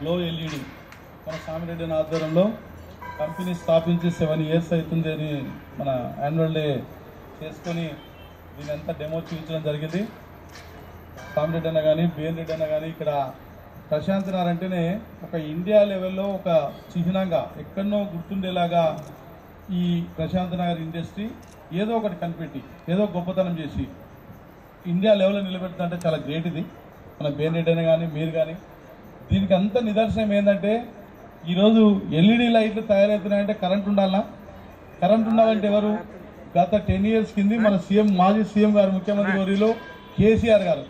Glow LED మన సామిరెడ్డి ఆధ్వర్యంలో company స్థాపించి 7 years అవుతుంది అని మన యాన్యువల్ డే చేసుకొని దీని అంతా డెమో చూపించడం జరిగింది. సామిరెడ్డి అన్న కానీ బిఎన్ రెడ్డి అన్న కానీ ఇక్కడ ప్రశాంత్ నగర్ అంటేనే ఒక ఇండియా లెవెల్లో ఒక చిహ్నంగా ఎక్కడనో గుర్తుండేలాగా ఈ ప్రశాంత్ నగర్ ఇండస్ట్రీ ఏదో ఒకటి కనిపెట్టి ఏదో గొప్పతనం చేసి ఇండియా లెవెల్లో నిలబెడుతుందంటే చాలా గ్రేట్. ఇది మన బిఎన్ రెడ్డి అన్న కానీ మీరు కానీ దీనికి అంత నిదర్శనం ఏంటంటే ఈరోజు ఎల్ఈడి లైట్లు తయారవుతున్నాయంటే కరెంట్ ఉండాలా. కరెంట్ ఉండాలంటే ఎవరు? గత 10 years కింది మన సీఎం మాజీ సీఎం గారు ముఖ్యమంత్రి గౌరీలో కేసీఆర్ గారు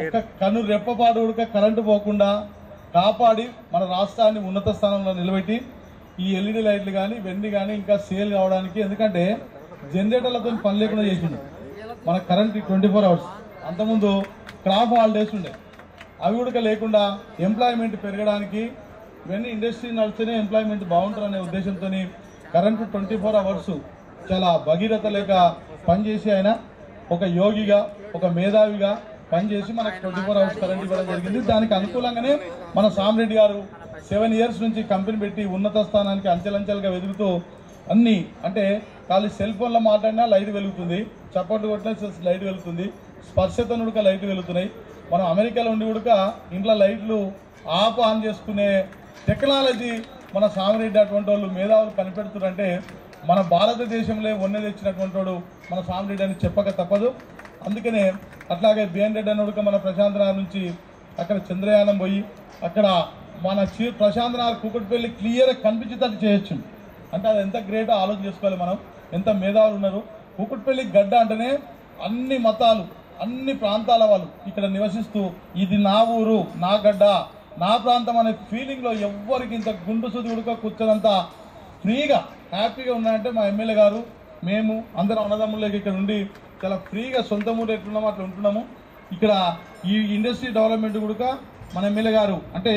ఒక్క కన్ను రెప్పపాటు ఉడక కరెంటు పోకుండా కాపాడి మన రాష్ట్రాన్ని ఉన్నత స్థానంలో నిలబెట్టి ఈ ఎల్ఈడి లైట్లు కానీ ఇవన్నీ కానీ ఇంకా సేల్ కావడానికి, ఎందుకంటే జనరేటర్లతో పని లేకుండా చేసిండు మన కరెంట్ 24 hours. అంతకుముందు క్రాప్ హాలిడేస్ ఉండే, అవి కూడా లేకుండా ఎంప్లాయ్మెంట్ పెరగడానికి ఇవన్నీ ఇండస్ట్రీ నడిస్తేనే ఎంప్లాయ్మెంట్ బాగుంటుందనే ఉద్దేశంతో కరెంటు 24 hours చాలా భగీరథ లేక పనిచేసి ఆయన ఒక యోగిగా ఒక మేధావిగా పనిచేసి మనకు 24 hours కరెంట్ ఇవ్వడం జరిగింది. దానికి అనుకూలంగానే మన సామిరెడ్డి గారు 7 years నుంచి కంపెనీ పెట్టి ఉన్నత స్థానానికి అంచెలంచెలుగా వెతుకుతూ అన్ని అంటే ఖాళీ సెల్ ఫోన్లో మాట్లాడినా లైట్ వెలుగుతుంది, చప్పట్లు కొట్టినా లైట్ వెలుగుతుంది, స్పర్శతో ఉడక లైట్ వెలుగుతున్నాయి. మనం అమెరికాలో ఉండి ఉడక ఇంట్లో లైట్లు ఆన్ చేసుకునే టెక్నాలజీ మన సామిరెడ్డి అటువంటి వాళ్ళు మేధావులు కనిపెడుతున్నారంటే మన భారతదేశంలో వన్నె తెచ్చినటువంటి వాడు మన సామిరెడ్డి అని చెప్పక తప్పదు. అందుకనే అట్లాగే బిఎన్ రెడ్డి అన్నోడుక మన ప్రశాంత్ నగర్ నుంచి అక్కడ చంద్రయానం పోయి అక్కడ మన ప్రశాంత్ నగర్ కూకట్పల్లి క్లియర్గా కనిపించేటట్టు చేయొచ్చు. అంటే అది ఎంత గ్రేటో ఆలోచన చేసుకోవాలి మనం, ఎంత మేధావులు ఉన్నారు. కూకట్పల్లి గడ్డ అంటేనే అన్ని మతాలు అన్ని ప్రాంతాల వాళ్ళు ఇక్కడ నివసిస్తూ ఇది నా ఊరు నా గడ్డ నా ప్రాంతం అనే ఫీలింగ్లో ఎవ్వరికి ఇంత గుండు సుది ఉడక కూర్చొనంత ఫ్రీగా హ్యాపీగా ఉన్నాయంటే మా ఎమ్మెల్యే గారు మేము అందరం అన్నదమ్ములకి ఇక్కడ ఉండి చాలా ఫ్రీగా సొంత ఊరు ఎట్లున్నామో అట్లా ఉంటున్నాము. ఇక్కడ ఈ ఇండస్ట్రీ డెవలప్మెంట్ కూడా మన ఎమ్మెల్యే గారు అంటే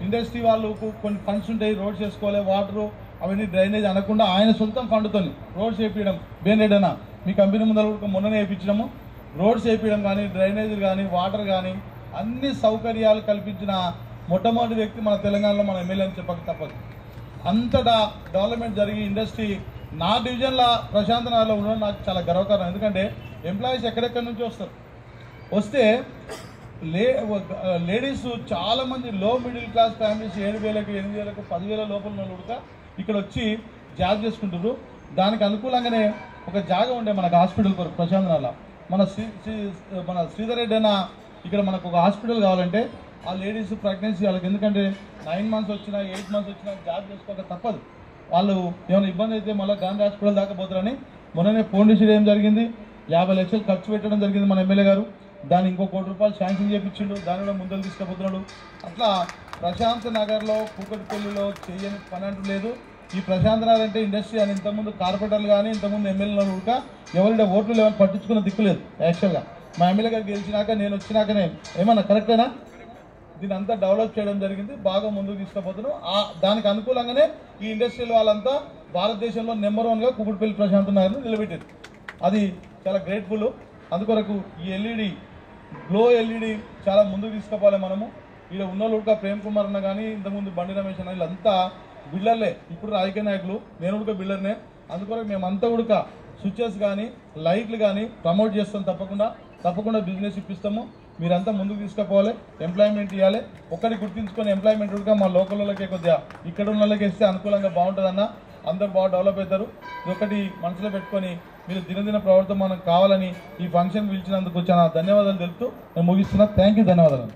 ఇండస్ట్రీ వాళ్ళకు కొన్ని ఫండ్స్ ఉంటాయి, రోడ్స్ వేసుకోవాలి, వాటరు అవన్నీ డ్రైనేజ్ అనకుండా ఆయన సొంతం ఫండ్తో రోడ్స్ వేయించడం. బిఎన్ రెడ్డి అన్న మీ కంపెనీ ముందర కూడా మొన్ననే వేయించడము, రోడ్స్ వేయించడం కానీ డ్రైనేజీలు కానీ వాటర్ కానీ అన్ని సౌకర్యాలు కల్పించిన మొట్టమొదటి వ్యక్తి మన తెలంగాణలో మన ఎమ్మెల్యే అని చెప్పక తప్పదు. అంతటా డెవలప్మెంట్ జరిగి ఇండస్ట్రీ నా డివిజన్లో ప్రశాంత్ నగర్లో ఉండడం నాకు చాలా గర్వకారణం. ఎందుకంటే ఎంప్లాయీస్ ఎక్కడెక్కడి నుంచి వస్తే లేడీస్ చాలామంది లో మిడిల్ క్లాస్ ఫ్యామిలీస్ 7,000, 8,000, 10,000 లోపల వాళ్ళు కూడా ఇక్కడ వచ్చి జాబ్ చేసుకుంటారు. దానికి అనుకూలంగానే ఒక జాగా ఉండే మనకు హాస్పిటల్ కొరకు ప్రశాంత్ నగర్లో మన శ్రీధర్ రెడ్డి అన్న ఇక్కడ మనకు ఒక హాస్పిటల్ కావాలంటే ఆ లేడీస్ ప్రెగ్నెన్సీ వాళ్ళకి, ఎందుకంటే 9 months వచ్చినా 8 months వచ్చినా జాబ్ చేసుకోక తప్పదు. వాళ్ళు ఏమైనా ఇబ్బంది అయితే మళ్ళీ గాంధీ హాస్పిటల్ దాకా పోతారని మొన్ననే ఫోన్ డిసిషన్ ఏం జరిగింది, 50 లక్షలు ఖర్చు పెట్టడం జరిగింది మన ఎమ్మెల్యే గారు. దాన్ని ఇంకో ₹1 కోటి శాంక్షన్ చేయించిండు, దాన్ని కూడా ముందుకు తీసుకుపోతున్నాడు. అట్లా ప్రశాంత్ నగర్లో కూకట్పల్లిలో చేయని పని అంటూ లేదు. ఈ ప్రశాంత్ నగర్ అంటే ఇండస్ట్రీ అని ఇంతకుముందు కార్పొరేటర్లు కానీ ఇంతకుముందు ఎమ్మెల్యేలు కూడా ఎవరైనా ఓట్లు లేవని పట్టించుకున్న దిక్కులేదు. యాక్చువల్గా మా ఎమ్మెల్యే గారు గెలిచినాక నేను వచ్చినాకనే ఏమన్నా కరెక్టేనా దీని అంతా డెవలప్ చేయడం జరిగింది, బాగా ముందుకు తీసుకుపోతున్నాం. దానికి అనుకూలంగానే ఈ ఇండస్ట్రీల వాళ్ళంతా భారతదేశంలో నెంబర్ 1గా కూకట్పల్లి ప్రశాంత్ నగర్ను నిలబెట్టారు. అది చాలా గ్రేట్ఫుల్. అందుకొరకు ఈ ఎల్ఈడి గ్లో ఎల్ఈడి చాలా ముందుకు తీసుకుపోవాలి మనము. ఇక్కడ ఉన్నోళ్ళు కూడా ప్రేమ్ కుమార్ అన్న కానీ ఇంతకుముందు బండి రమేష్ అన్న వీళ్ళంతా బిల్డర్లే, ఇప్పుడు రాజకీయ నాయకులు, నేను కూడా బిల్డర్నే. అందుకొరకు మేమంతా కూడా స్విచ్చెస్ కానీ లైట్లు కానీ ప్రమోట్ చేస్తాం, తప్పకుండా బిజినెస్ ఇప్పిస్తాము. మీరంతా ముందుకు తీసుకుపోవాలి, ఎంప్లాయ్మెంట్ ఇవ్వాలి. ఒక్కటి గుర్తించుకొని ఎంప్లాయ్మెంట్ కూడా మా లోకల్ వాళ్ళకే కొద్దిగా ఇక్కడ ఉన్న వాళ్ళకి ఇస్తే అనుకూలంగా బాగుంటుందన్న, అందరూ బాగా డెవలప్ అవుతారు. ఇదొకటి మనసులో పెట్టుకొని మీరు దినదిన ప్రవర్తన మనకు కావాలని ఈ ఫంక్షన్ పిలిచినందుకు చాలా ధన్యవాదాలు తెలుపుతూ నేను ముగిస్తున్నా. థ్యాంక్ యూ, ధన్యవాదాలు.